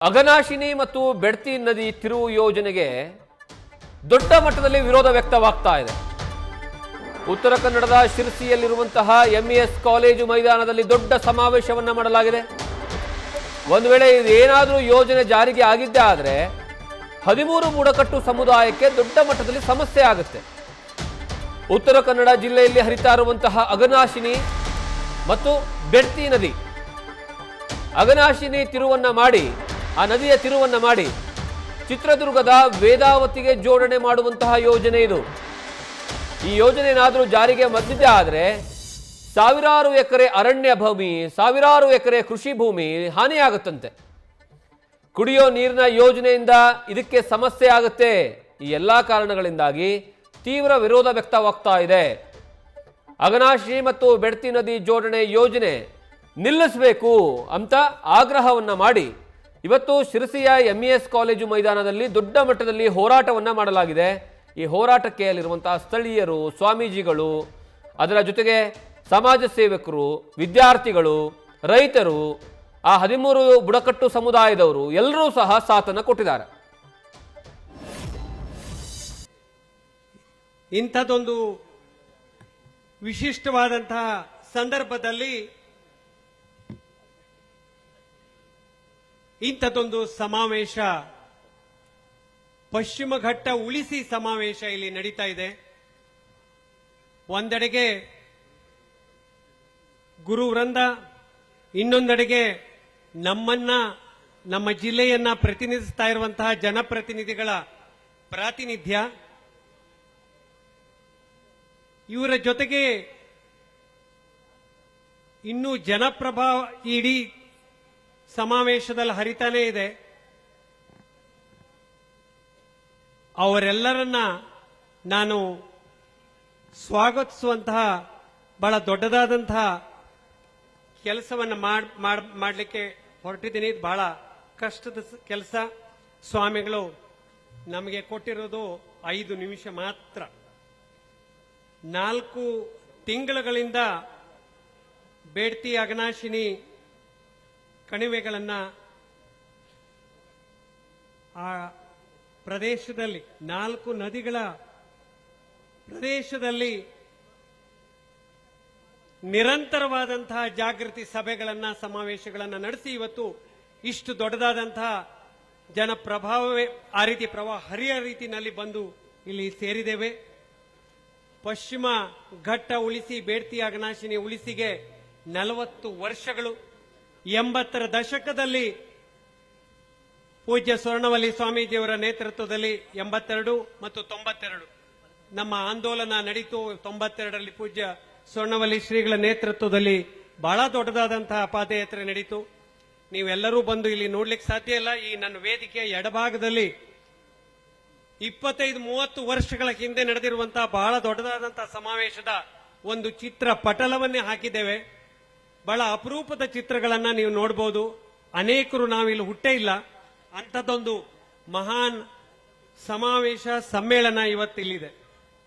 ಅಘನಾಶಿನಿ ಮತ್ತು ಬೆಡ್ತಿ ನದಿ ತಿರುವು ಯೋಜನೆಗೆ ದೊಡ್ಡ ಮಟ್ಟದಲ್ಲಿ ವಿರೋಧ ವ್ಯಕ್ತವಾಗ್ತಾ ಇದೆ. ಉತ್ತರ ಕನ್ನಡದ ಶಿರಸಿಯಲ್ಲಿರುವಂತಹ ಎಂಇಎಸ್ ಕಾಲೇಜು ಮೈದಾನದಲ್ಲಿ ದೊಡ್ಡ ಸಮಾವೇಶವನ್ನ ಮಾಡಲಾಗಿದೆ. ಒಂದು ವೇಳೆ ಇದೇನಾದರೂ ಯೋಜನೆ ಜಾರಿಗೆ ಆಗಿದ್ದೇ ಆದರೆ 13 ಬುಡಕಟ್ಟು ಸಮುದಾಯಕ್ಕೆ ದೊಡ್ಡ ಮಟ್ಟದಲ್ಲಿ ಸಮಸ್ಯೆ ಆಗುತ್ತೆ. ಉತ್ತರ ಕನ್ನಡ ಜಿಲ್ಲೆಯಲ್ಲಿ ಹರಿತಾ ಇರುವಂತಹ ಅಘನಾಶಿನಿ ಮತ್ತು ಬೆಡ್ತಿ ನದಿ, ಅಘನಾಶಿನಿ ತಿರುವನ್ನ ಮಾಡಿ, ಆ ನದಿಯ ತಿರುವನ್ನ ಮಾಡಿ ಚಿತ್ರದುರ್ಗದ ವೇದಾವತಿಗೆ ಜೋಡಣೆ ಮಾಡುವಂತಹ ಯೋಜನೆ ಇದು. ಈ ಯೋಜನೆ ಏನಾದರೂ ಜಾರಿಗೆ ಬಂದಿದ್ದೇ ಆದರೆ ಸಾವಿರಾರು ಎಕರೆ ಅರಣ್ಯ ಭೂಮಿ, ಸಾವಿರಾರು ಎಕರೆ ಕೃಷಿ ಭೂಮಿ ಹಾನಿಯಾಗುತ್ತಂತೆ. ಕುಡಿಯೋ ನೀರಿನ ಯೋಜನೆಯಿಂದ ಇದಕ್ಕೆ ಸಮಸ್ಯೆ ಆಗುತ್ತೆ. ಈ ಎಲ್ಲ ಕಾರಣಗಳಿಂದಾಗಿ ತೀವ್ರ ವಿರೋಧ ವ್ಯಕ್ತವಾಗ್ತಾ ಇದೆ. ಅಘನಾಶಿನಿ ಮತ್ತು ಬೆಡ್ತಿ ನದಿ ಜೋಡಣೆ ಯೋಜನೆ ನಿಲ್ಲಿಸಬೇಕು ಅಂತ ಆಗ್ರಹವನ್ನ ಮಾಡಿ ಇವತ್ತು ಶಿರಸಿಯ ಎಂಇಎಸ್ ಕಾಲೇಜು ಮೈದಾನದಲ್ಲಿ ದೊಡ್ಡ ಮಟ್ಟದಲ್ಲಿ ಹೋರಾಟವನ್ನ ಮಾಡಲಾಗಿದೆ. ಈ ಹೋರಾಟಕ್ಕೆ ಅಲ್ಲಿರುವಂತಹ ಸ್ಥಳೀಯರು, ಸ್ವಾಮೀಜಿಗಳು, ಅದರ ಜೊತೆಗೆ ಸಮಾಜ ಸೇವಕರು, ವಿದ್ಯಾರ್ಥಿಗಳು, ರೈತರು, ಆ 13 ಬುಡಕಟ್ಟು ಸಮುದಾಯದವರು ಎಲ್ಲರೂ ಸಹ ಸಾಥನ್ನು ಕೊಟ್ಟಿದ್ದಾರೆ. ಇಂಥದ್ದೊಂದು ವಿಶಿಷ್ಟವಾದಂತಹ ಸಂದರ್ಭದಲ್ಲಿ ಇಂಥದ್ದೊಂದು ಸಮಾವೇಶ, ಪಶ್ಚಿಮ ಘಟ್ಟ ಉಳಿಸಿ ಸಮಾವೇಶ ಇಲ್ಲಿ ನಡೀತಾ ಇದೆ. ಒಂದೆಡೆಗೆ ಗುರು ವೃಂದ, ಇನ್ನೊಂದೆಡೆಗೆ ನಮ್ಮ ಜಿಲ್ಲೆಯನ್ನ ಪ್ರತಿನಿಧಿಸ್ತಾ ಇರುವಂತಹ ಜನಪ್ರತಿನಿಧಿಗಳ ಪ್ರಾತಿನಿಧ್ಯ, ಇವರ ಜೊತೆಗೆ ಇನ್ನೂ ಜನಪ್ರಭಾವ ಇಡೀ ಸಮಾವೇಶದಲ್ಲಿ ಹರಿತಾನೇ ಇದೆ. ಅವರೆಲ್ಲರನ್ನ ನಾನು ಸ್ವಾಗತಿಸುವಂತಹ ಬಹಳ ದೊಡ್ಡದಾದಂತಹ ಕೆಲಸವನ್ನು ಮಾಡಲಿಕ್ಕೆ ಹೊರಟಿದ್ದೀನಿ. ಇದು ಬಹಳ ಕಷ್ಟದ ಕೆಲಸ. ಸ್ವಾಮಿಗಳು ನಮಗೆ ಕೊಟ್ಟಿರೋದು 5 ನಿಮಿಷ ಮಾತ್ರ. 4 ತಿಂಗಳುಗಳಿಂದ ಬೇಡ್ತಿ ಅಘನಾಶಿನಿ ಕಣಿವೆಗಳನ್ನ ಆ ಪ್ರದೇಶದಲ್ಲಿ 4 ನದಿಗಳ ಪ್ರದೇಶದಲ್ಲಿ ನಿರಂತರವಾದಂತಹ ಜಾಗೃತಿ ಸಭೆಗಳನ್ನ, ಸಮಾವೇಶಗಳನ್ನ ನಡೆಸಿ ಇವತ್ತು ಇಷ್ಟು ದೊಡ್ಡದಾದಂತಹ ಜನಪ್ರಭಾವವೇ ಆ ರೀತಿ ಪ್ರವಾಹ ಹರಿಯ ರೀತಿಯಲ್ಲಿ ಬಂದು ಇಲ್ಲಿ ಸೇರಿದ್ದೇವೆ. ಪಶ್ಚಿಮ ಘಟ್ಟ ಉಳಿಸಿ, ಬೇಡ್ತಿ ಅಘನಾಶಿನಿ ಉಳಿಸಿಗೆ 40 ವರ್ಷಗಳು. 80ರ ದಶಕದಲ್ಲಿ ಪೂಜ್ಯ ಸ್ವರ್ಣವಲ್ಲಿ ಸ್ವಾಮೀಜಿಯವರ ನೇತೃತ್ವದಲ್ಲಿ 82 ಮತ್ತು 92 ನಮ್ಮ ಆಂದೋಲನ ನಡೀತು. 92ರಲ್ಲಿ ಪೂಜ್ಯ ಸ್ವರ್ಣವಲ್ಲಿ ಶ್ರೀಗಳ ನೇತೃತ್ವದಲ್ಲಿ ಬಹಳ ದೊಡ್ಡದಾದಂತಹ ಪಾದಯಾತ್ರೆ ನಡೀತು. ನೀವೆಲ್ಲರೂ ಬಂದು ಇಲ್ಲಿ ನೋಡ್ಲಿಕ್ಕೆ ಸಾಧ್ಯ ಇಲ್ಲ. ಈ ನನ್ನ ವೇದಿಕೆಯ ಎಡಭಾಗದಲ್ಲಿ 25-30 ವರ್ಷಗಳ ಹಿಂದೆ ನಡೆದಿರುವಂತಹ ಬಹಳ ದೊಡ್ಡದಾದಂತಹ ಸಮಾವೇಶದ ಒಂದು ಚಿತ್ರ ಪಟಲವನ್ನೇ ಹಾಕಿದ್ದೇವೆ. ಬಹಳ ಅಪರೂಪದ ಚಿತ್ರಗಳನ್ನ ನೀವು ನೋಡಬಹುದು. ಅನೇಕರು ನಾವಿಲ್ಲಿ ಹುಟ್ಟೇ ಇಲ್ಲ. ಅಂಥದ್ದೊಂದು ಮಹಾನ್ ಸಮಾವೇಶ, ಸಮ್ಮೇಳನ ಇವತ್ತಿಲ್ಲಿದೆ.